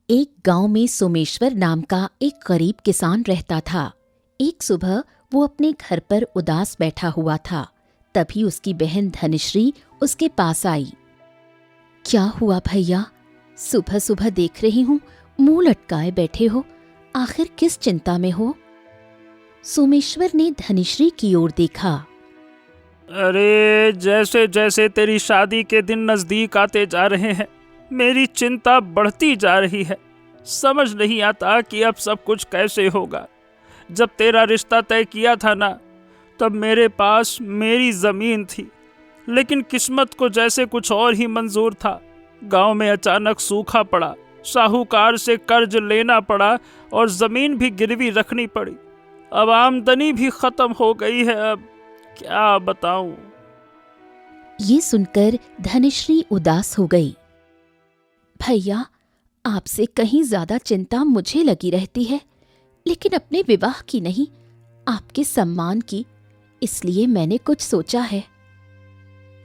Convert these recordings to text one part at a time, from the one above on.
एक गांव में सोमेश्वर नाम का एक गरीब किसान रहता था। एक सुबह वो अपने घर पर उदास बैठा हुआ था। तभी उसकी बहन धनश्री उसके पास आई। क्या हुआ भैया, सुबह सुबह देख रही हूँ मुंह लटकाए बैठे हो, आखिर किस चिंता में हो? सोमेश्वर ने धनश्री की ओर देखा। अरे जैसे जैसे तेरी शादी के दिन नजदीक आते जा रहे हैं, मेरी चिंता बढ़ती जा रही है। समझ नहीं आता कि अब सब कुछ कैसे होगा। जब तेरा रिश्ता तय किया था ना, तब मेरे पास मेरी जमीन थी, लेकिन किस्मत को जैसे कुछ और ही मंजूर था। गांव में अचानक सूखा पड़ा, साहूकार से कर्ज लेना पड़ा और जमीन भी गिरवी रखनी पड़ी। अब आमदनी भी खत्म हो गई है। अब क्या बताऊं। ये सुनकर धनश्री उदास हो गई। भैया, आपसे कहीं ज्यादा चिंता मुझे लगी रहती है, लेकिन अपने विवाह की नहीं, आपके सम्मान की। इसलिए मैंने कुछ सोचा है।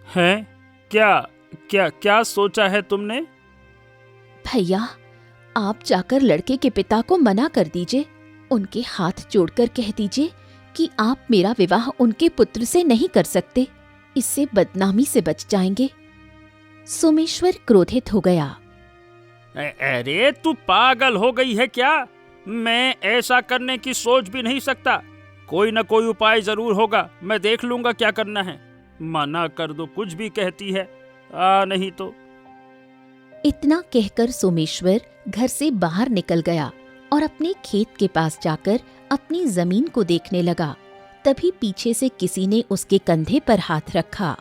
हैं? क्या क्या क्या सोचा है तुमने? भैया, आप जाकर लड़के के पिता को मना कर दीजिए। उनके हाथ जोड़कर कह दीजिए कि आप मेरा विवाह उनके पुत्र से नहीं कर सकते। इससे बदनामी से बच जाएंगे। सोमेश्वर क्रोधित हो गया। अरे तू पागल हो गई है क्या? मैं ऐसा करने की सोच भी नहीं सकता। कोई न कोई उपाय जरूर होगा, मैं देख लूंगा क्या करना है। मना कर दो, कुछ भी कहती है। नहीं तो। इतना कहकर सोमेश्वर घर से बाहर निकल गया और अपने खेत के पास जाकर अपनी जमीन को देखने लगा। तभी पीछे से किसी ने उसके कंधे पर हाथ रखा।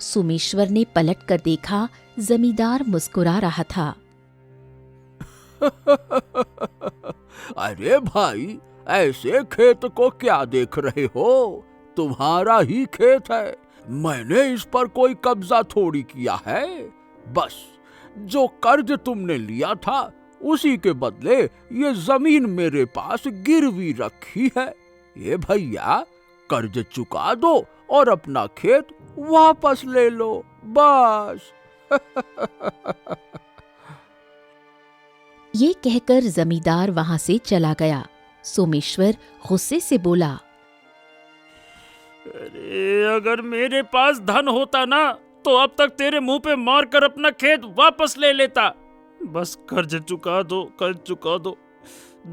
सोमेश्वर ने पलट कर देखा, जमींदार मुस्कुरा रहा था। अरे भाई, ऐसे खेत को क्या देख रहे हो? तुम्हारा ही खेत है। मैंने इस पर कोई कब्जा थोड़ी किया है। बस जो कर्ज तुमने लिया था, उसी के बदले ये जमीन मेरे पास गिरवी रखी है। ये भैया, कर्ज चुका दो और अपना खेत वापस ले लो, बस। ये कहकर जमींदार वहां से चला गया। सोमेश्वर गुस्से से बोला। अरे अगर मेरे पास धन होता ना, तो अब तक तेरे मुंह पे मार कर अपना खेत वापस ले लेता। बस कर्ज चुका दो, कर्ज चुका दो।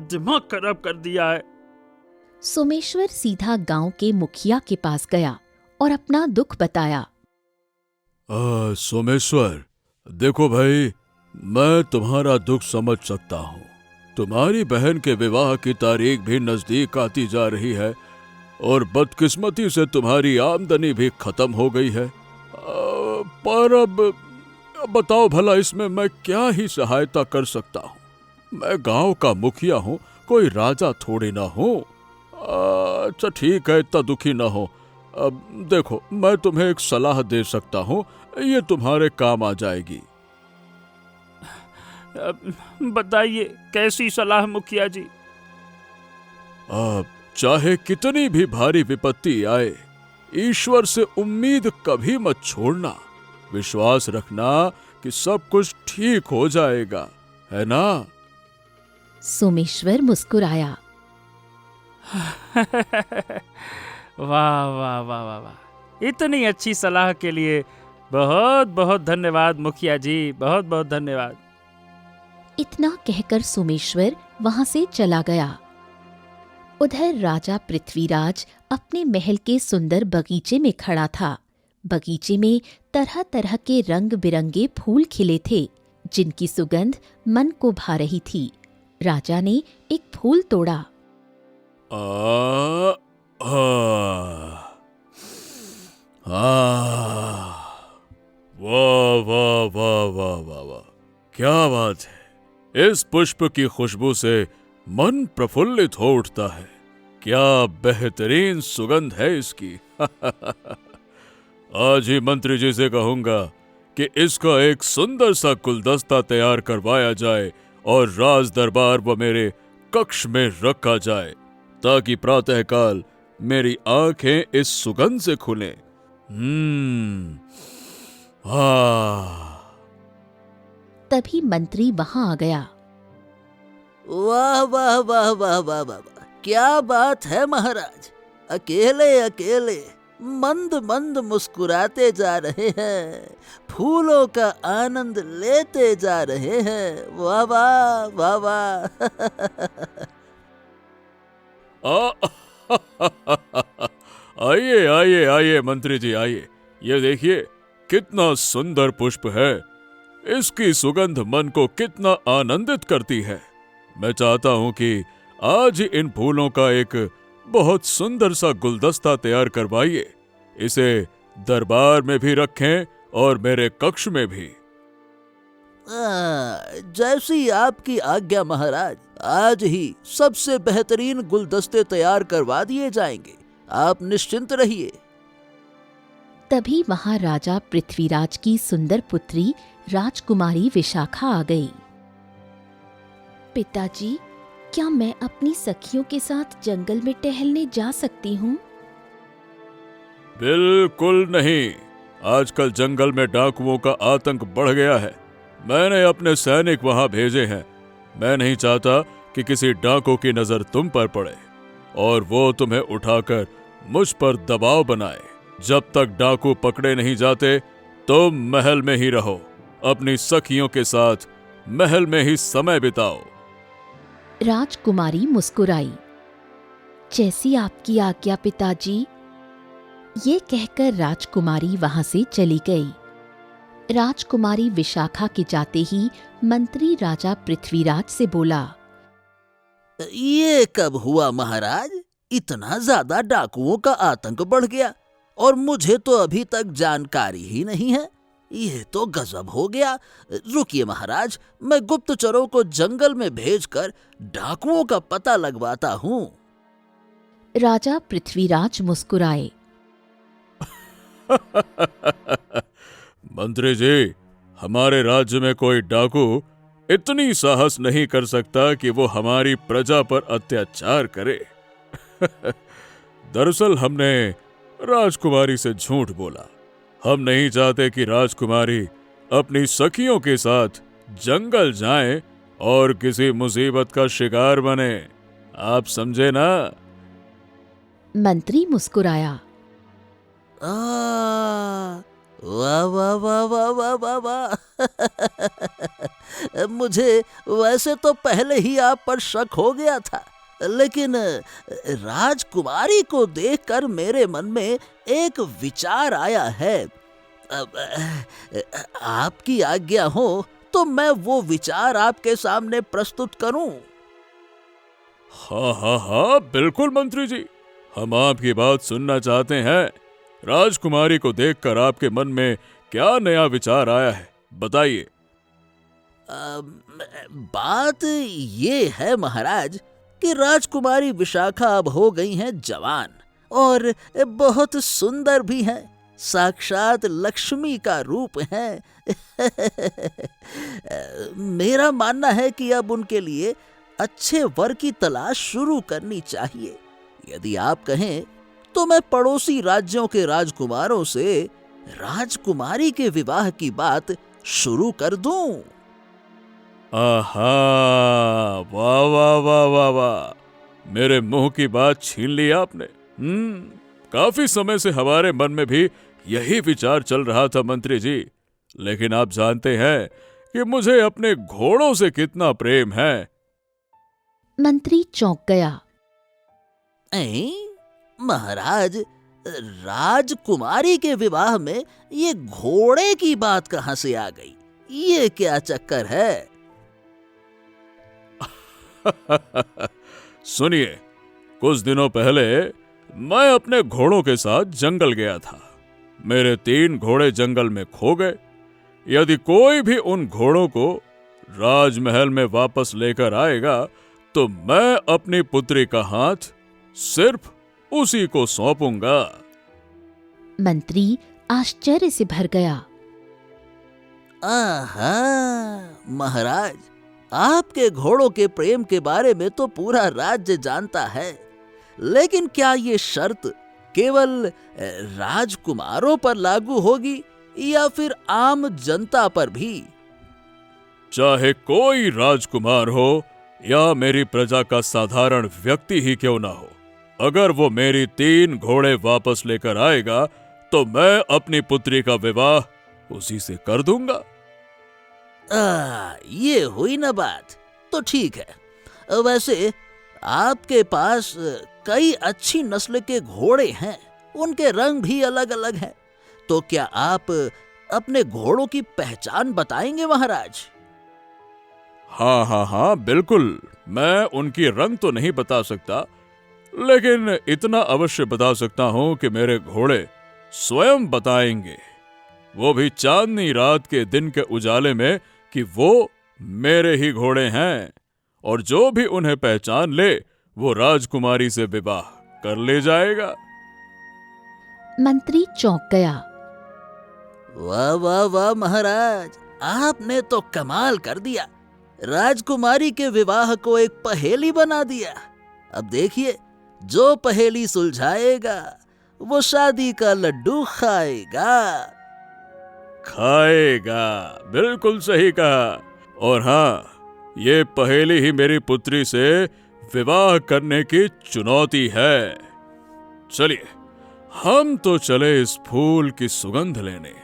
दिमाग खराब कर दिया है। सोमेश्वर सीधा गांव के मुखिया के पास गया और अपना दुख बताया। सोमेश्वर, देखो भाई, मैं तुम्हारा दुख समझ सकता हूँ। तुम्हारी बहन के विवाह की तारीख भी नजदीक आती जा रही है और बदकिस्मती से तुम्हारी आमदनी भी खत्म हो गई है। पर अब बताओ भला, इसमें मैं क्या ही सहायता कर सकता हूँ? मैं गांव का मुखिया हूँ, कोई राजा थोड़ी ना हूँ। अच्छा ठीक है, इतना दुखी ना हो। अब देखो, मैं तुम्हें एक सलाह दे सकता हूँ, ये तुम्हारे काम आ जाएगी। बताइए, कैसी सलाह मुखिया जी? चाहे कितनी भी भारी विपत्ति आए, ईश्वर से उम्मीद कभी मत छोड़ना। विश्वास रखना कि सब कुछ ठीक हो जाएगा, है ना? सोमेश्वर मुस्कुराया। वाह वाह वाह वाह वाह, इतनी अच्छी सलाह के लिए बहुत बहुत धन्यवाद मुखिया जी, बहुत बहुत धन्यवाद। इतना कहकर सोमेश्वर वहां से चला गया। उधर राजा पृथ्वीराज अपने महल के सुंदर बगीचे में खड़ा था। बगीचे में तरह तरह के रंग बिरंगे फूल खिले थे, जिनकी सुगंध मन को भा रही थी। राजा ने एक फूल तोड़ा। वाह वाह वाह वाह वाह वाह, क्या बात है! इस पुष्प की खुशबू से मन प्रफुल्लित हो उठता है। क्या बेहतरीन सुगंध है इसकी। आज ही मंत्री जी से कहूंगा कि इसका एक सुंदर सा गुलदस्ता तैयार करवाया जाए और राज दरबार व मेरे कक्ष में रखा जाए, ताकि प्रातःकाल मेरी आंखें इस सुगंध से खुलें। तभी मंत्री वहां आ गया। वाह वाह वाह वाह वाह वाह वाह, क्या बात है महाराज, अकेले अकेले मंद मंद मुस्कुराते जा रहे हैं, फूलों का आनंद लेते जा रहे हैं। वाह वाह वाह वाह। आइए आइए आइए मंत्री जी आइए, ये देखिए कितना सुंदर पुष्प है। इसकी सुगंध मन को कितना आनंदित करती है। मैं चाहता हूं कि आज ही इन फूलों का एक बहुत सुंदर सा गुलदस्ता तैयार करवाइए। इसे दरबार में भी रखें और मेरे कक्ष में भी। जैसी आपकी आज्ञा महाराज, आज ही सबसे बेहतरीन गुलदस्ते तैयार करवा दिए जाएंगे, आप निश्चिंत रहिए। तभी वहां राजा पृथ्वीराज की सुंदर पुत्री राजकुमारी विशाखा आ गई। पिताजी, क्या मैं अपनी सखियों के साथ जंगल में टहलने जा सकती हूँ? बिल्कुल नहीं, आजकल जंगल में डाकुओं का आतंक बढ़ गया है। मैंने अपने सैनिक वहां भेजे हैं। मैं नहीं चाहता कि किसी डाकू की नजर तुम पर पड़े और वो तुम्हें उठाकर मुझ पर दबाव बनाए। जब तक डाकू पकड़े नहीं जाते तुम महल में ही रहो, अपनी सखियों के साथ महल में ही समय बिताओ। राजकुमारी मुस्कुराई। जैसी आपकी आज्ञा पिताजी। ये कहकर राजकुमारी वहां से चली गई। राजकुमारी विशाखा के जाते ही मंत्री राजा पृथ्वीराज से बोला, ये कब हुआ महाराज? इतना ज्यादा डाकुओं का आतंक बढ़ गया और मुझे तो अभी तक जानकारी ही नहीं है। ये तो गजब हो गया। रुकिए महाराज, मैं गुप्तचरों को जंगल में भेजकर डाकुओं का पता लगवाता हूँ। राजा पृथ्वीराज मुस्कुराए। मंत्री जी, हमारे राज्य में कोई डाकू इतनी साहस नहीं कर सकता कि वो हमारी प्रजा पर अत्याचार करे। दरअसल हमने राजकुमारी से झूठ बोला। हम नहीं चाहते कि राजकुमारी अपनी सखियों के साथ जंगल जाए और किसी मुसीबत का शिकार बने। आप समझे ना? मंत्री मुस्कुराया। वाह वाह वाह वाह वाह वाह वाह। मुझे वैसे तो पहले ही आप पर शक हो गया था, लेकिन राजकुमारी को देखकर मेरे मन में एक विचार आया है। आपकी आज्ञा हो तो मैं वो विचार आपके सामने प्रस्तुत करूं। हाँ हाँ हाँ, बिल्कुल मंत्री जी, हम आपकी बात सुनना चाहते हैं। राजकुमारी को देखकर आपके मन में क्या नया विचार आया है, बताइए। बात ये है महाराज कि राजकुमारी विशाखा अब हो गई हैं जवान और बहुत सुंदर भी हैं, साक्षात लक्ष्मी का रूप हैं। मेरा मानना है कि अब उनके लिए अच्छे वर की तलाश शुरू करनी चाहिए। यदि आप कहें तो मैं पड़ोसी राज्यों के राजकुमारों से राजकुमारी के विवाह की बात शुरू कर दूं। आहा, वाह वाह वाह वाह वाह, मेरे मुंह की बात छीन ली आपने। काफी समय से हमारे मन में भी यही विचार चल रहा था मंत्री जी, लेकिन आप जानते हैं कि मुझे अपने घोड़ों से कितना प्रेम है। मंत्री चौंक गया। महाराज, राजकुमारी के विवाह में ये घोड़े की बात कहां से आ गई? ये क्या चक्कर है? सुनिए, कुछ दिनों पहले मैं अपने घोड़ों के साथ जंगल गया था। मेरे 3 घोड़े जंगल में खो गए। यदि कोई भी उन घोड़ों को राजमहल में वापस लेकर आएगा तो मैं अपनी पुत्री का हाथ सिर्फ उसी को सौंपूंगा। मंत्री आश्चर्य से भर गया। आहा, महाराज, आपके घोड़ों के प्रेम के बारे में तो पूरा राज्य जानता है, लेकिन क्या ये शर्त केवल राजकुमारों पर लागू होगी या फिर आम जनता पर भी? चाहे कोई राजकुमार हो या मेरी प्रजा का साधारण व्यक्ति ही क्यों ना हो, अगर वो मेरी 3 घोड़े वापस लेकर आएगा तो मैं अपनी पुत्री का विवाह उसी से कर दूंगा। ये हुई ना बात। तो ठीक है, वैसे आपके पास कई अच्छी नस्ल के घोड़े हैं, उनके रंग भी अलग अलग हैं, तो क्या आप अपने घोड़ों की पहचान बताएंगे महाराज? हाँ, बिल्कुल। मैं उनकी रंग तो नहीं बता सकता, लेकिन इतना अवश्य बता सकता हूं कि मेरे घोड़े स्वयं बताएंगे, वो भी चांदनी रात के दिन के उजाले में, कि वो मेरे ही घोड़े हैं, और जो भी उन्हें पहचान ले वो राजकुमारी से विवाह कर ले जाएगा। मंत्री चौंक गया। वाह वाह वाह महाराज, आपने तो कमाल कर दिया। राजकुमारी के विवाह को एक पहेली बना दिया। अब देखिए, जो पहेली सुलझाएगा वो शादी का लड्डू खाएगा। खाएगा, बिल्कुल सही कहा। और हाँ, ये पहेली ही मेरी पुत्री से विवाह करने की चुनौती है। चलिए, हम तो चले इस फूल की सुगंध लेने।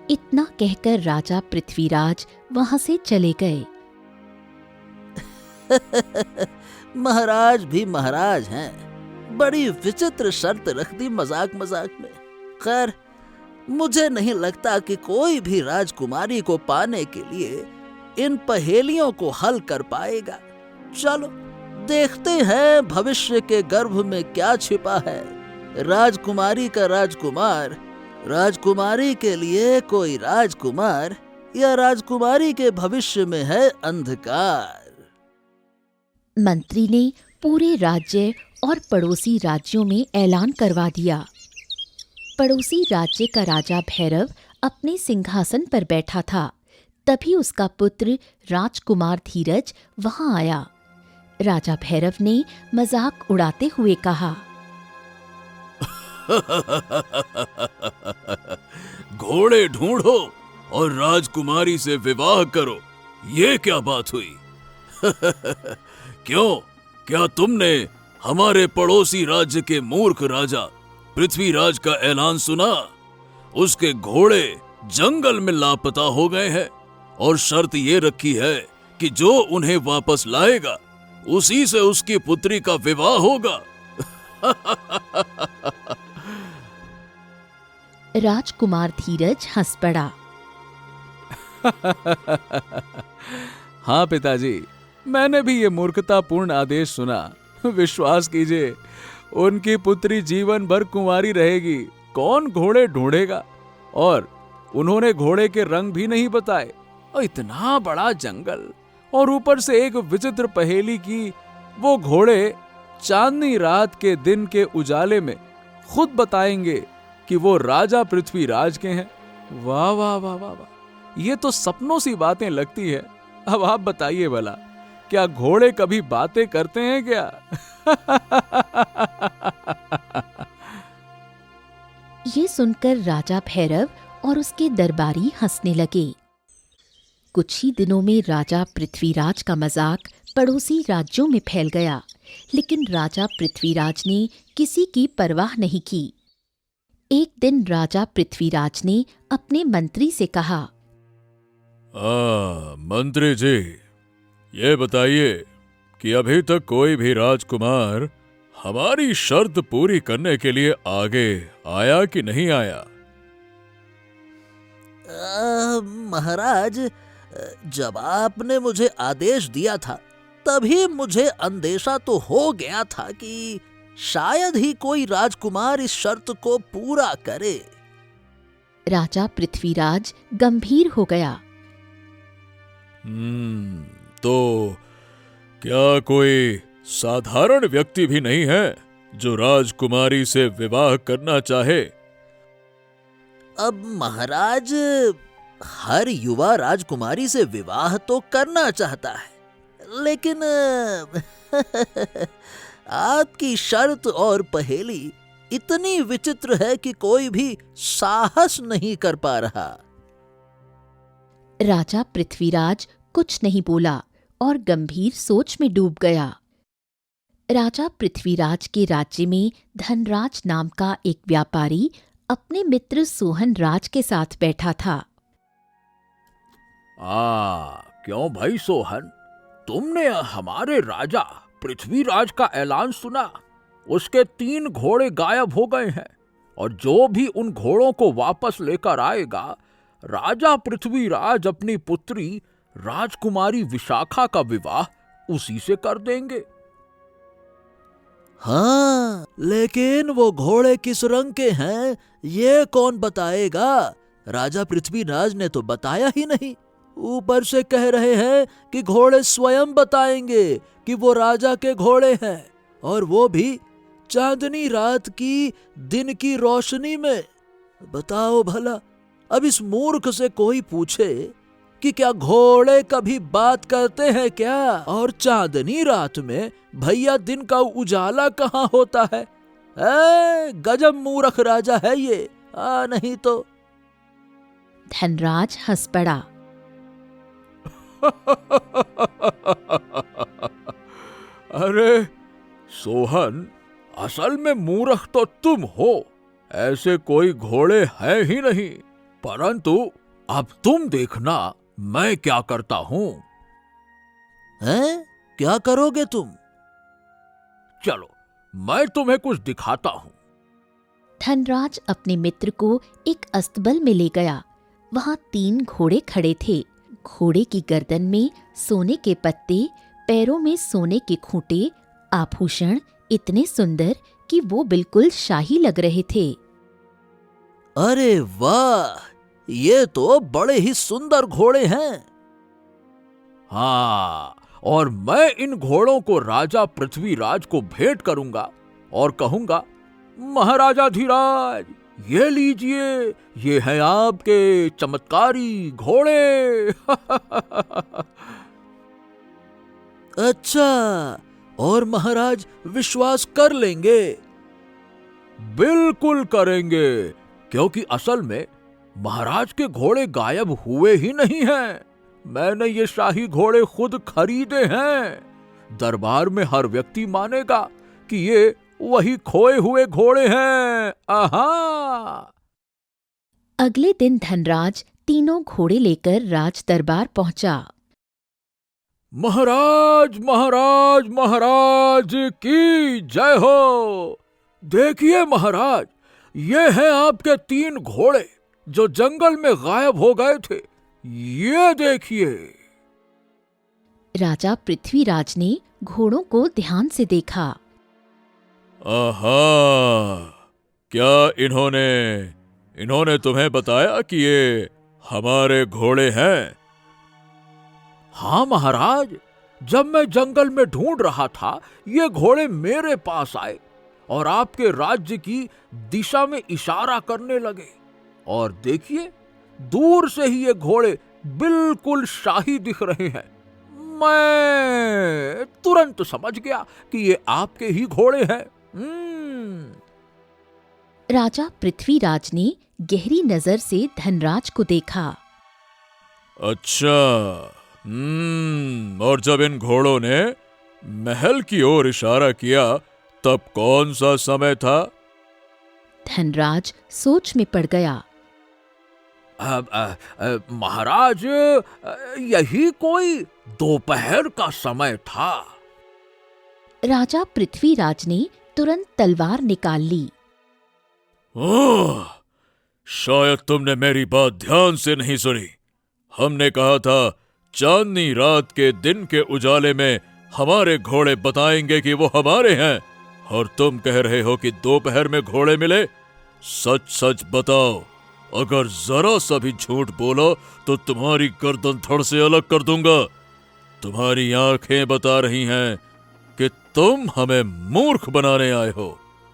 इतना कहकर राजा पृथ्वीराज वहां से चले गए। महाराज भी महाराज हैं, बड़ी विचित्र शर्त रख दी मजाक मजाक में। खैर, मुझे नहीं लगता कि कोई भी राजकुमारी को पाने के लिए इन पहेलियों को हल कर पाएगा। चलो देखते हैं भविष्य के गर्भ में क्या छिपा है। राजकुमारी का राजकुमार, राजकुमारी के लिए कोई राजकुमार, या राजकुमारी के भविष्य में है अंधकार। मंत्री ने पूरे राज्य और पड़ोसी राज्यों में ऐलान करवा दिया। पड़ोसी राज्य का राजा भैरव अपने सिंहासन पर बैठा था। तभी उसका पुत्र राजकुमार धीरज वहां आया। राजा भैरव ने मजाक उड़ाते हुए कहा, घोड़े ढूंढो और राजकुमारी से विवाह करो, ये क्या बात हुई? क्यों, क्या तुमने हमारे पड़ोसी राज्य के मूर्ख राजा पृथ्वीराज का ऐलान सुना? उसके घोड़े जंगल में लापता हो गए हैं और शर्त ये रखी है कि जो उन्हें वापस लाएगा उसी से उसकी पुत्री का विवाह होगा। राजकुमार धीरज हंस पड़ा। हाँ पिताजी, मैंने भी ये मूर्खतापूर्ण आदेश सुना। विश्वास कीजिए, उनकी पुत्री जीवन भर कुंवारी रहेगी। कौन घोड़े ढूंढेगा? और उन्होंने घोड़े के रंग भी नहीं बताए। और इतना बड़ा जंगल, और ऊपर से एक विचित्र पहेली की वो घोड़े चांदनी रात के दिन के उजाले में खुद बताएंगे कि वो राजा पृथ्वीराज के हैं। वाह वाह वाह वाह वाह, ये तो सपनों सी बातें लगती है। अब आप बताइए भला, क्या घोड़े कभी बातें करते हैं क्या? ये सुनकर राजा भैरव और उसके दरबारी हंसने लगे। कुछ ही दिनों में राजा पृथ्वीराज का मजाक पड़ोसी राज्यों में फैल गया, लेकिन राजा पृथ्वीराज ने किसी की परवाह नहीं की। एक दिन राजा पृथ्वीराज ने अपने मंत्री से कहा, मंत्री जी, ये बताइए कि अभी तक कोई भी राजकुमार हमारी शर्त पूरी करने के लिए आगे आया कि नहीं आया? महाराज, जब आपने मुझे आदेश दिया था तभी मुझे अंदेशा तो हो गया था कि शायद ही कोई राजकुमार इस शर्त को पूरा करे। राजा पृथ्वीराज गंभीर हो गया। तो क्या कोई साधारण व्यक्ति भी नहीं है जो राजकुमारी से विवाह करना चाहे? अब महाराज, हर युवा राजकुमारी से विवाह तो करना चाहता है, लेकिन आपकी शर्त और पहेली इतनी विचित्र है कि कोई भी साहस नहीं कर पा रहा। राजा पृथ्वीराज कुछ नहीं बोला और गंभीर सोच में डूब गया। राजा पृथ्वीराज के राज्य में धनराज नाम का एक व्यापारी अपने मित्र सोहन राज के साथ बैठा था। क्यों भाई सोहन, तुमने हमारे राजा पृथ्वीराज का ऐलान सुना? उसके 3 घोड़े गायब हो गए हैं और जो भी उन घोड़ों को वापस लेकर आएगा, राजा पृथ्वीराज अपनी पुत्री राजकुमारी विशाखा का विवाह उसी से कर देंगे। हाँ, लेकिन वो घोड़े किस रंग के हैं ये कौन बताएगा? राजा पृथ्वीराज ने तो बताया ही नहीं। ऊपर से कह रहे हैं कि घोड़े स्वयं बताएंगे कि वो राजा के घोड़े हैं, और वो भी चांदनी रात की दिन की रोशनी में। बताओ भला, अब इस मूर्ख से कोई पूछे कि क्या घोड़े कभी बात करते हैं क्या? और चांदनी रात में भैया दिन का उजाला कहाँ होता है? गजब मूर्ख राजा है ये। नहीं तो। धनराज हंस पड़ा। अरे सोहन, असल में मूर्ख तो तुम हो। ऐसे कोई घोड़े हैं ही नहीं। परंतु अब तुम देखना मैं क्या करता हूं। क्या करोगे तुम? चलो, मैं तुम्हें कुछ दिखाता हूं। धनराज अपने मित्र को एक अस्तबल में ले गया। वहां 3 घोड़े खड़े थे। घोड़े की गर्दन में सोने के पत्ते, पैरों में सोने के खूंटे, आभूषण इतने सुंदर कि वो बिल्कुल शाही लग रहे थे। अरे वाह, ये तो बड़े ही सुंदर घोड़े हैं। हाँ, और मैं इन घोड़ों को राजा पृथ्वीराज को भेंट करूंगा और कहूंगा, महाराजा धीराज, ये लीजिए, ये हैं आपके चमत्कारी घोड़े। अच्छा, और महाराज विश्वास कर लेंगे? बिल्कुल करेंगे, क्योंकि असल में महाराज के घोड़े गायब हुए ही नहीं हैं। मैंने ये शाही घोड़े खुद खरीदे हैं। दरबार में हर व्यक्ति मानेगा कि ये वही खोए हुए घोड़े हैं। आहा! अगले दिन धनराज 3 घोड़े लेकर राज दरबार पहुंचा। महाराज, महाराज, महाराज की जय हो। देखिए महाराज, ये हैं आपके 3 घोड़े जो जंगल में गायब हो गए थे। ये देखिए। राजा पृथ्वीराज ने घोड़ों को ध्यान से देखा। आहा, क्या इन्होंने तुम्हें बताया कि ये हमारे घोड़े हैं? हाँ महाराज, जब मैं जंगल में ढूंढ रहा था, ये घोड़े मेरे पास आए और आपके राज्य की दिशा में इशारा करने लगे। और देखिए, दूर से ही ये घोड़े बिल्कुल शाही दिख रहे हैं। मैं तुरंत समझ गया कि ये आपके ही घोड़े हैं। राजा पृथ्वीराज ने गहरी नजर से धनराज को देखा। अच्छा, और जब इन घोड़ों ने महल की ओर इशारा किया, तब कौन सा समय था? धनराज सोच में पड़ गया। महाराज, यही कोई दोपहर का समय था। राजा पृथ्वीराज ने तुरंत तलवार निकाल ली। ओह, शायद तुमने मेरी बात ध्यान से नहीं सुनी। हमने कहा था चांदनी रात के दिन के उजाले में हमारे घोड़े बताएंगे कि वो हमारे हैं, और तुम कह रहे हो कि दोपहर में घोड़े मिले। सच सच बताओ, अगर जरा सा भी झूठ बोलो तो तुम्हारी गर्दन धड़ से अलग कर दूंगा। तुम्हारी आंखें बता रही हैं कि तुम हमें मूर्ख बनाने आए हो।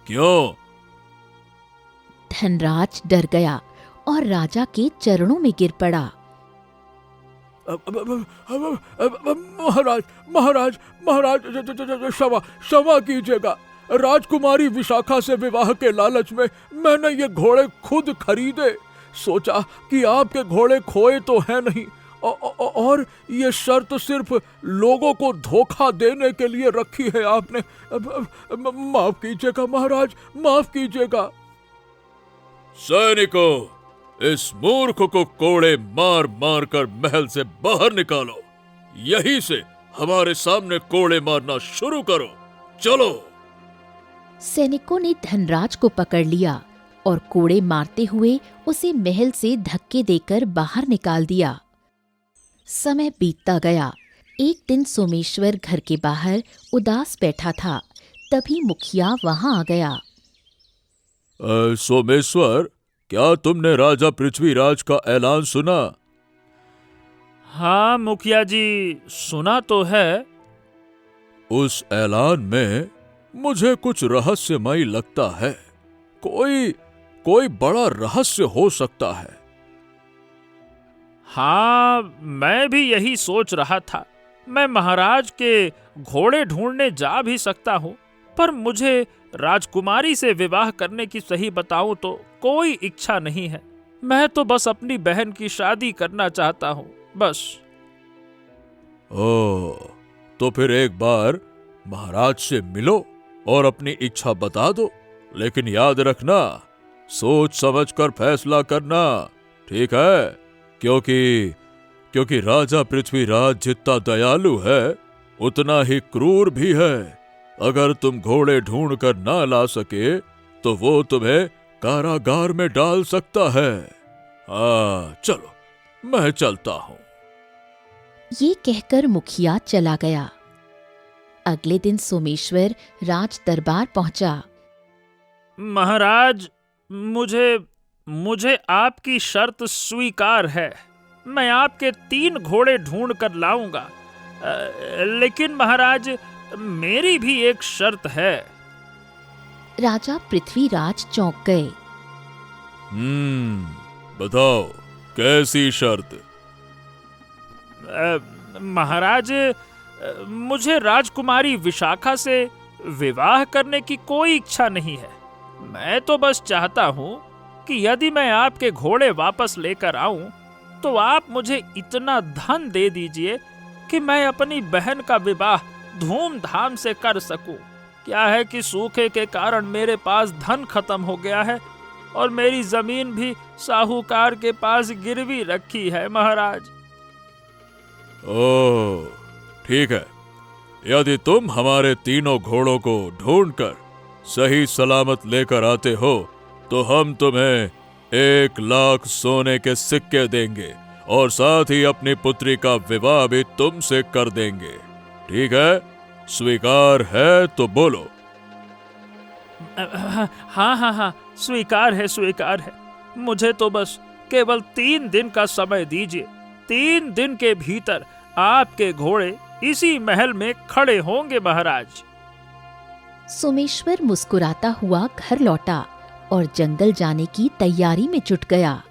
क्यों? धनराज डर गया और राजा के चरणों में गिर पड़ा। महाराज, महाराज, महाराज, क्षमा कीजिएगा। राजकुमारी विशाखा से विवाह के लालच में मैंने ये घोड़े खुद खरीदे। सोचा कि आपके घोड़े खोए तो हैं नहीं, और ये शर्त सिर्फ लोगों को धोखा देने के लिए रखी है आपने। माफ कीजिएगा महाराज, माफ कीजिएगा। सैनिकों, इस मूर्ख को कोड़े मार मार कर महल से बाहर निकालो। यहीं से हमारे सामने कोड़े मारना शुरू करो। चलो। सैनिकों ने धनराज को पकड़ लिया और कोड़े मारते हुए उसे महल से धक्के देकर बाहर निकाल दिया। समय बीतता गया। एक दिन सोमेश्वर घर के बाहर उदास बैठा था। तभी मुखिया वहां आ गया। सोमेश्वर, क्या तुमने राजा पृथ्वीराज का ऐलान सुना? हाँ मुखिया जी, सुना तो है। उस ऐलान में मुझे कुछ रहस्यमय लगता है। कोई बड़ा रहस्य हो सकता है। हाँ, मैं भी यही सोच रहा था। मैं महाराज के घोड़े ढूंढने जा भी सकता हूँ, पर मुझे राजकुमारी से विवाह करने की सही बताऊं तो कोई इच्छा नहीं है। मैं तो बस अपनी बहन की शादी करना चाहता हूँ, बस। तो फिर एक बार महाराज से मिलो और अपनी इच्छा बता दो। लेकिन याद रखना, सोच समझ कर फैसला करना, ठीक है? क्योंकि राजा पृथ्वीराज जितना दयालु है उतना ही क्रूर भी है। अगर तुम घोड़े ढूंढ कर ना ला सके तो वो तुम्हें कारागार में डाल सकता है। चलो, मैं चलता हूं। ये कहकर मुखिया चला गया। अगले दिन सोमेश्वर राज दरबार पहुंचा। महाराज, मुझे आपकी शर्त स्वीकार है। मैं आपके 3 घोड़े ढूंढ कर लाऊंगा। लेकिन महाराज, मेरी भी एक शर्त है। राजा पृथ्वीराज चौंक गए। बताओ, कैसी शर्त? महाराज, मुझे राजकुमारी विशाखा से विवाह करने की कोई इच्छा नहीं है। मैं तो बस चाहता हूँ कि यदि मैं आपके घोड़े वापस लेकर आऊं तो आप मुझे इतना धन दे दीजिए कि मैं अपनी बहन का विवाह धूमधाम से कर सकूं। क्या है कि सूखे के कारण मेरे पास धन खत्म हो गया है और मेरी जमीन भी साहूकार के पास गिरवी रखी है महाराज। ओह, ठीक है। यदि तुम हमारे 3 घोड़ों को ढूंढकर सही सलामत लेकर आते हो तो हम तुम्हें 1 लाख सोने के सिक्के देंगे और साथ ही अपनी पुत्री का विवाह भी तुमसे कर देंगे। ठीक है? स्वीकार है तो बोलो। हाँ, स्वीकार है। मुझे तो बस केवल 3 दिन का समय दीजिए। 3 दिन के भीतर आपके घोड़े इसी महल में खड़े होंगे महाराज। सोमेश्वर मुस्कुराता हुआ घर लौटा और जंगल जाने की तैयारी में जुट गया।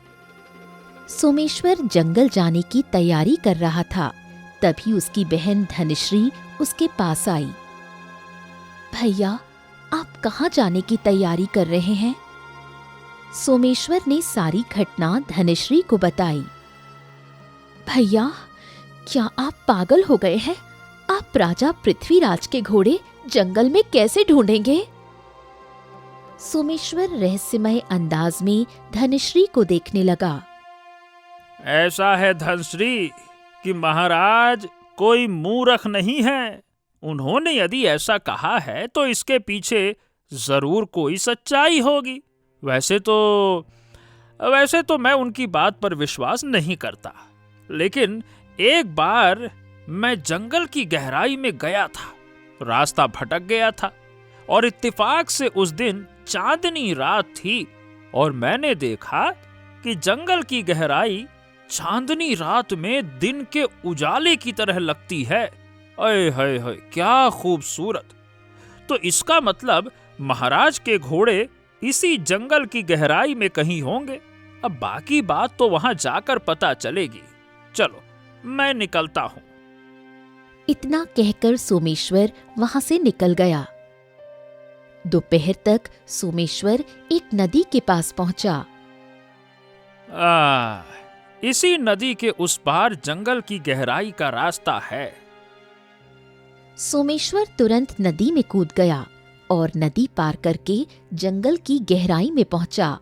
सोमेश्वर जंगल जाने की तैयारी कर रहा था। तभी उसकी बहन धनश्री उसके पास आई। भैया, आप कहाँ जाने की तैयारी कर रहे हैं? सोमेश्वर ने सारी घटना धनश्री को बताई। भैया, क्या आप पागल हो गए हैं? आप राजा पृथ्वीराज के घोड़े जंगल में कैसे ढूंढेंगे? सोमेश्वर रहस्यमय अंदाज में धनश्री को देखने लगा। ऐसा है धनश्री कि महाराज कोई मूर्ख नहीं है। उन्होंने यदि ऐसा कहा है तो इसके पीछे जरूर कोई सच्चाई होगी। वैसे तो मैं उनकी बात पर विश्वास नहीं करता, लेकिन एक बार मैं जंगल की गहराई में गया था। रास्ता भटक गया था और इत्तेफाक से उस दिन चांदनी रात थी और मैंने देखा कि जंगल की गहराई चांदनी रात में दिन के उजाले की तरह लगती है। अय हाय हाय, क्या खूबसूरत! तो इसका मतलब महाराज के घोड़े इसी जंगल की गहराई में कहीं होंगे। अब बाकी बात तो वहां जाकर पता चलेगी। चलो, मैं निकलता हूं। इतना कहकर सोमेश्वर वहां से निकल गया। दोपहर तक सोमेश्वर एक नदी के पास पहुंचा। इसी नदी के उस पार जंगल की गहराई का रास्ता है। सोमेश्वर तुरंत नदी में कूद गया और नदी पार करके जंगल की गहराई में पहुंचा।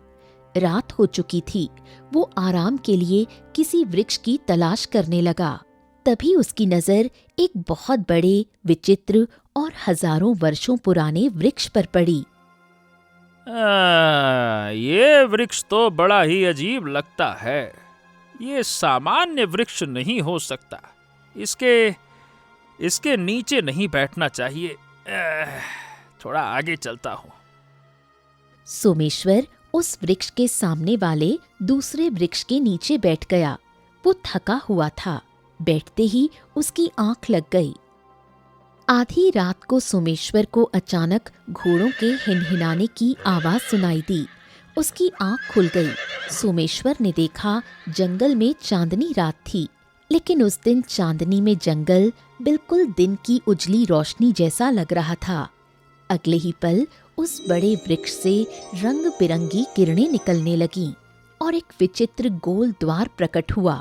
रात हो चुकी थी। वो आराम के लिए किसी वृक्ष की तलाश करने लगा। तभी उसकी नजर एक बहुत बड़े, विचित्र और हजारों वर्षों पुराने वृक्ष पर पड़ी। ये वृक्ष तो बड़ा ही अजीब लगता है। ये सामान्य वृक्ष नहीं हो सकता। इसके नीचे नहीं बैठना चाहिए। थोड़ा आगे चलता हूँ। सोमेश्वर उस वृक्ष के सामने वाले दूसरे वृक्ष के नीचे बैठ गया। वो थका हुआ था। बैठते ही उसकी आंख लग गई। आधी रात को सोमेश्वर को अचानक घोड़ों के हिनहिनाने की आवाज सुनाई दी। उसकी आंख खुल गई। सोमेश्वर ने देखा जंगल में चांदनी रात थी, लेकिन उस दिन चांदनी में जंगल बिल्कुल दिन की उजली रोशनी जैसा लग रहा था। अगले ही पल उस बड़े वृक्ष से रंग बिरंगी किरणें निकलने लगीं और एक विचित्र गोल द्वार प्रकट हुआ।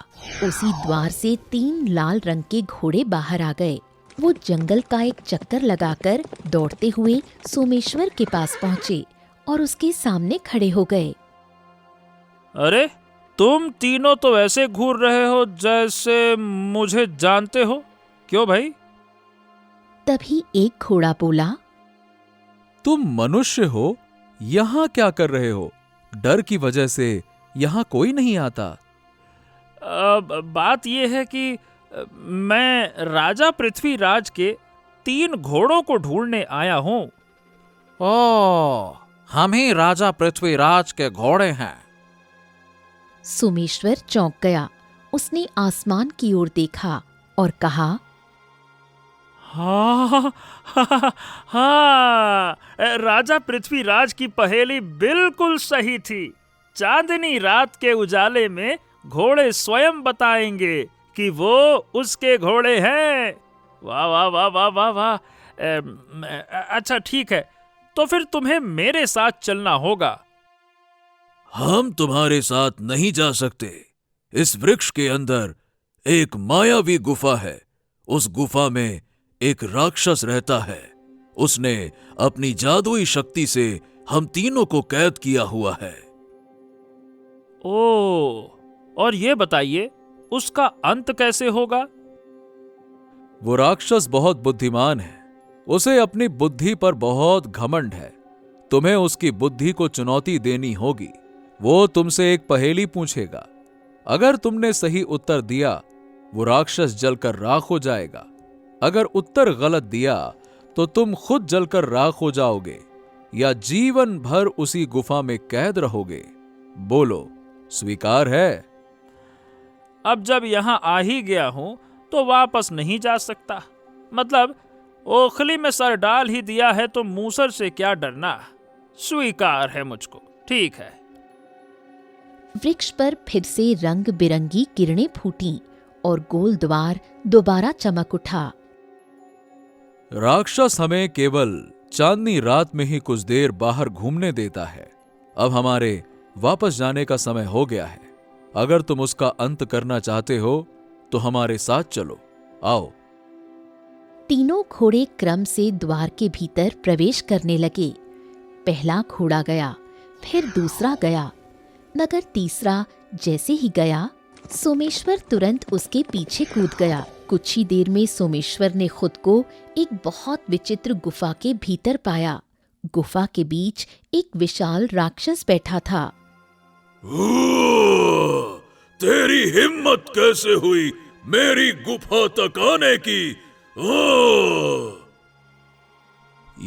उसी द्वार से 3 लाल रंग के घोड़े बाहर आ गए। वो जंगल का एक चक्कर लगाकर दौड़ते हुए सोमेश्वर के पास पहुंचे और उसके सामने खड़े हो गए। अरे, तुम तीनों तो ऐसे घूर रहे हो जैसे मुझे जानते हो। क्यों भाई? तभी एक घोड़ा बोला, तुम मनुष्य हो, यहाँ क्या कर रहे हो? डर की वजह से यहाँ कोई नहीं आता। बात यह है कि मैं राजा पृथ्वीराज के 3 घोड़ों को ढूंढने आया हूँ। ओह, हम ही राजा पृथ्वीराज के घोड़े हैं। सोमेश्वर चौंक गया। उसने आसमान की ओर देखा और कहा, हाँ, हाँ, राजा पृथ्वीराज की पहेली बिल्कुल सही थी। चांदनी रात के उजाले में घोड़े स्वयं बताएंगे कि वो उसके घोड़े हैं। वाह वाह वाह वाह वाह वाह। अच्छा ठीक है, तो फिर तुम्हें मेरे साथ चलना होगा। हम तुम्हारे साथ नहीं जा सकते। इस वृक्ष के अंदर एक मायावी गुफा है। उस गुफा में एक राक्षस रहता है। उसने अपनी जादुई शक्ति से हम तीनों को कैद किया हुआ है। ओह, और ये बताइए उसका अंत कैसे होगा? वो राक्षस बहुत बुद्धिमान है। उसे अपनी बुद्धि पर बहुत घमंड है। तुम्हें उसकी बुद्धि को चुनौती देनी होगी। वो तुमसे एक पहेली पूछेगा। अगर तुमने सही उत्तर दिया, वो राक्षस जलकर राख हो जाएगा। अगर उत्तर गलत दिया तो तुम खुद जलकर राख हो जाओगे या जीवन भर उसी गुफा में कैद रहोगे। बोलो, स्वीकार है? अब जब यहां आ ही गया हूं तो वापस नहीं जा सकता। मतलब ओखली में सर डाल ही दिया है तो मूसर से क्या डरना। स्वीकार है मुझको। ठीक है। वृक्ष पर फिर से रंग बिरंगी किरणें फूटीं और गोल द्वार दोबारा चमक उठा। राक्षस हमें केवल चांदनी रात में ही कुछ देर बाहर घूमने देता है। अब हमारे वापस जाने का समय हो गया है। अगर तुम उसका अंत करना चाहते हो तो हमारे साथ चलो। आओ। तीनों घोड़े क्रम से द्वार के भीतर प्रवेश करने लगे। पहला घोड़ा गया, फिर दूसरा गया, मगर तीसरा जैसे ही गया, सोमेश्वर तुरंत उसके पीछे कूद गया। कुछ ही देर में सोमेश्वर ने खुद को एक बहुत विचित्र गुफा के भीतर पाया। गुफा के बीच एक विशाल राक्षस बैठा था। तेरी हिम्मत कैसे हुई मेरी गुफा तक आने की?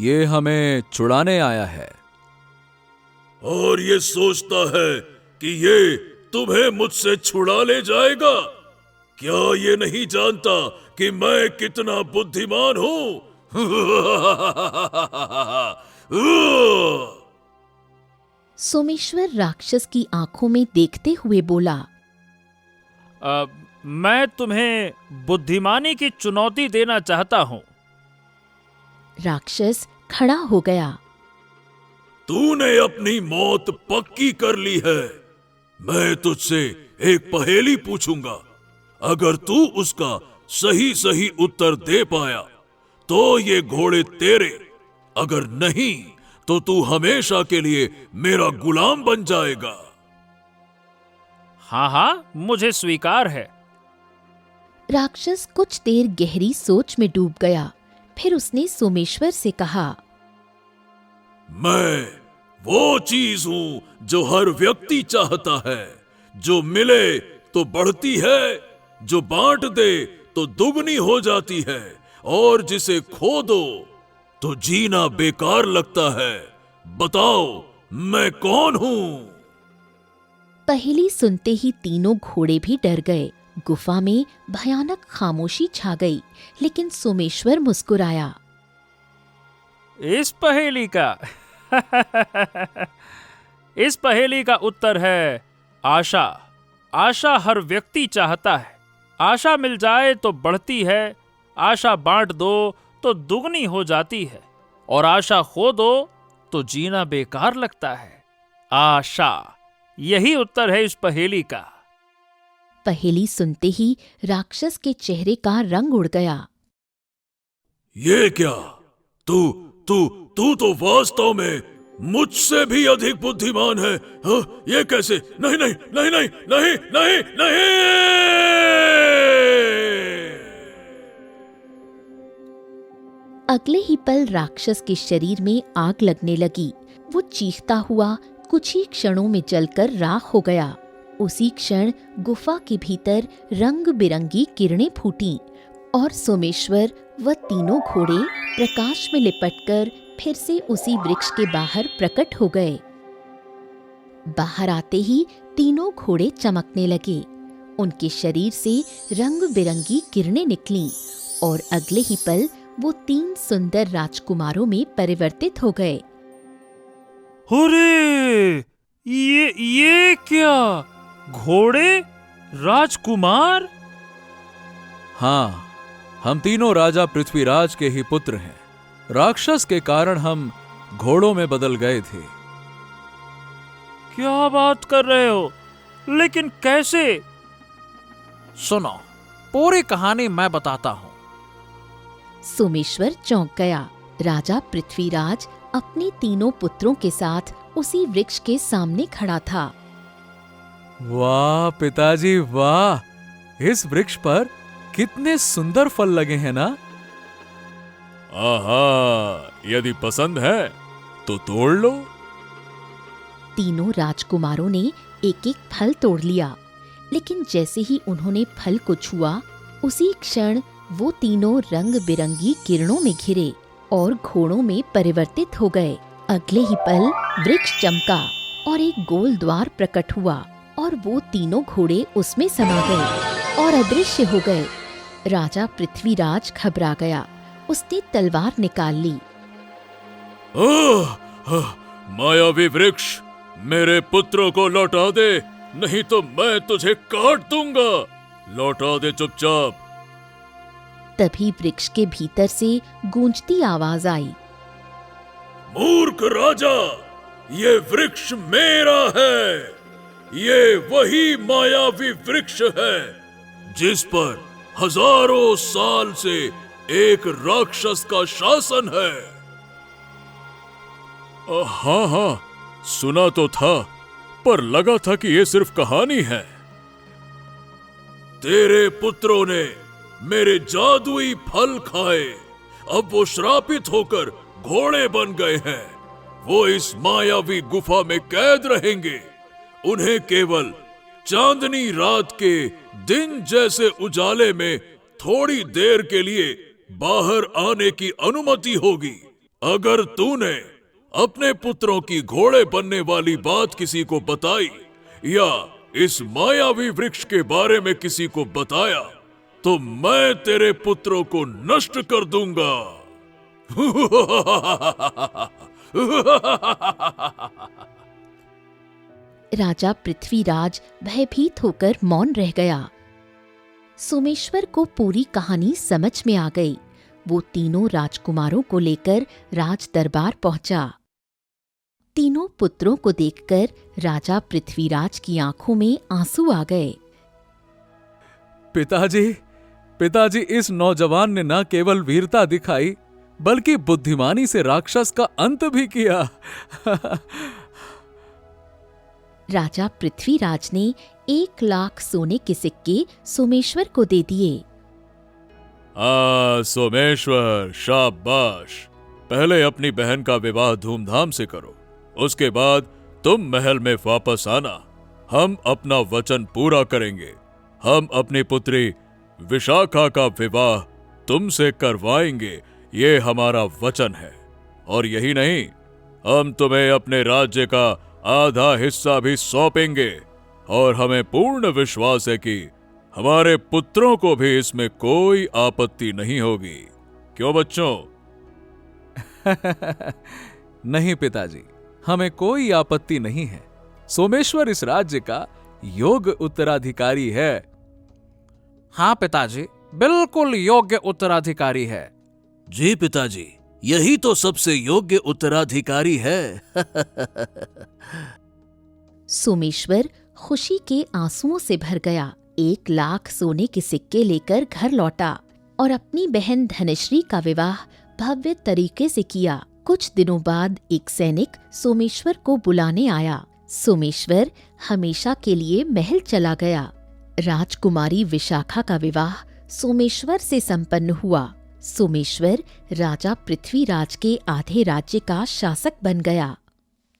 ये हमें छुड़ाने आया है। और ये सोचता है कि ये तुम्हें मुझसे छुड़ा ले जाएगा? क्या ये नहीं जानता कि मैं कितना बुद्धिमान हूं? सोमेश्वर राक्षस की आंखों में देखते हुए बोला, मैं तुम्हें बुद्धिमानी की चुनौती देना चाहता हूं। राक्षस खड़ा हो गया। तूने अपनी मौत पक्की कर ली है। मैं तुझसे एक पहेली पूछूंगा, अगर तू उसका सही सही उत्तर दे पाया तो ये घोड़े तेरे, अगर नहीं तो तू हमेशा के लिए मेरा गुलाम बन जाएगा। हाँ हाँ, मुझे स्वीकार है। राक्षस कुछ देर गहरी सोच में डूब गया। फिर उसने सोमेश्वर से कहा, मैं वो चीज हूं जो हर व्यक्ति चाहता है, जो मिले तो बढ़ती है, जो बांट दे तो दुगनी हो जाती है, और जिसे खो दो तो जीना बेकार लगता है। बताओ मैं कौन हूं? पहेली सुनते ही तीनों घोड़े भी डर गए। गुफा में भयानक खामोशी छा गई, लेकिन सोमेश्वर मुस्कुराया। इस पहेली का इस पहेली का उत्तर है आशा। आशा हर व्यक्ति चाहता है। आशा मिल जाए तो बढ़ती है, आशा बांट दो तो दुगनी हो जाती है, और आशा खो दो तो जीना बेकार लगता है। आशा, यही उत्तर है इस पहेली का। पहेली सुनते ही राक्षस के चेहरे का रंग उड़ गया। ये क्या? तू तू तू तो वास्तव में मुझसे भी अधिक बुद्धिमान है। हाँ, ये कैसे? नहीं नहीं नहीं नहीं नहीं नहीं नहीं। अगले ही पल राक्षस के शरीर में आग लगने लगी। वो चीखता हुआ कुछ ही क्षणों में जलकर राख हो गया। उसी क्षण गुफा के भीतर रंग बिरंगी किरणें फूटीं और सोमेश्वर व तीनों घोड़े प्रकाश में लिपटकर फिर से उसी वृक्ष के बाहर प्रकट हो गए। बाहर आते ही तीनों घोड़े चमकने लगे। उनके शरीर से रंग बिरंगी किरणें निकलीं और अगले ही पल वो 3 सुंदर राजकुमारों में परिवर्तित हो गए। अरे ये क्या? घोड़े? राजकुमार? हाँ, हम तीनों राजा पृथ्वीराज के ही पुत्र हैं। राक्षस के कारण हम घोड़ों में बदल गए थे। क्या बात कर रहे हो? लेकिन कैसे? सुनो, पूरी कहानी मैं बताता हूं। सोमेश्वर चौंक गया। राजा पृथ्वीराज अपने तीनों पुत्रों के साथ उसी वृक्ष के सामने खड़ा था। वाह पिताजी वाह, इस वृक्ष पर कितने सुंदर फल लगे हैं ना। आहा, यदि पसंद है तो तोड़ लो। तीनों राजकुमारों ने एक एक फल तोड़ लिया, लेकिन जैसे ही उन्होंने फल को छुआ, उसी क्षण वो तीनों रंग बिरंगी किरणों में घिरे और घोड़ों में परिवर्तित हो गए। अगले ही पल वृक्ष चमका और एक गोल द्वार प्रकट हुआ और वो तीनों घोड़े उसमें समा गए और अदृश्य हो गए। राजा पृथ्वीराज घबरा गया। उसने तलवार निकाल ली। मायावी वृक्ष, मेरे पुत्रों को लौटा दे, नहीं तो मैं तुझे काट दूंगा। लौटा दे चुपचाप। तभी वृक्ष के भीतर से गूंजती आवाज आई। मूर्ख राजा, ये वृक्ष मेरा है। ये वही मायावी वृक्ष है जिस पर हजारों साल से एक राक्षस का शासन है। हाँ हाँ, सुना तो था, पर लगा था कि ये सिर्फ कहानी है। तेरे पुत्रों ने मेरे जादुई फल खाए, अब वो श्रापित होकर घोड़े बन गए हैं। वो इस मायावी गुफा में कैद रहेंगे। उन्हें केवल चांदनी रात के दिन जैसे उजाले में थोड़ी देर के लिए बाहर आने की अनुमति होगी। अगर तूने अपने पुत्रों की घोड़े बनने वाली बात किसी को बताई या इस मायावी वृक्ष के बारे में kiसी को बताया, तो मैं तेरे पुत्रों को नष्ट कर दूंगा। राजा पृथ्वीराज भयभीत होकर मौन रह गया। सोमेश्वर को पूरी कहानी समझ में आ गई। वो तीनों राजकुमारों को लेकर राज दरबार पहुंचा। तीनों पुत्रों को देखकर राजा पृथ्वीराज की आंखों में आंसू आ गए। पिताजी, पिताजी, इस नौजवान ने न केवल वीरता दिखाई बल्कि बुद्धिमानी से राक्षस का अंत भी किया। राजा पृथ्वीराज ने 1,00,000 सोने के सिक्के सोमेश्वर को दे दिए। सोमेश्वर, शाबाश। पहले अपनी बहन का विवाह धूमधाम से करो, उसके बाद तुम महल में वापस आना। हम अपना वचन पूरा करेंगे। हम अपनी पुत्री विशाखा का विवाह तुमसे करवाएंगे, ये हमारा वचन है। और यही नहीं, हम तुम्हें अपने राज्य का आधा हिस्सा भी सौंपेंगे और हमें पूर्ण विश्वास है कि हमारे पुत्रों को भी इसमें कोई आपत्ति नहीं होगी। क्यों बच्चों? नहीं पिताजी, हमें कोई आपत्ति नहीं है। सोमेश्वर इस राज्य का योग्य उत्तराधिकारी है। हाँ पिताजी, बिल्कुल योग्य उत्तराधिकारी है। जी पिताजी, यही तो सबसे योग्य उत्तराधिकारी है। सोमेश्वर खुशी के आंसुओं से भर गया। 1,00,000 सोने के सिक्के लेकर घर लौटा और अपनी बहन धनश्री का विवाह भव्य तरीके से किया। कुछ दिनों बाद एक सैनिक सोमेश्वर को बुलाने आया। सोमेश्वर हमेशा के लिए महल चला गया। राजकुमारी विशाखा का विवाह सोमेश्वर से संपन्न हुआ। सोमेश्वर राजा पृथ्वीराज के आधे राज्य का शासक बन गया।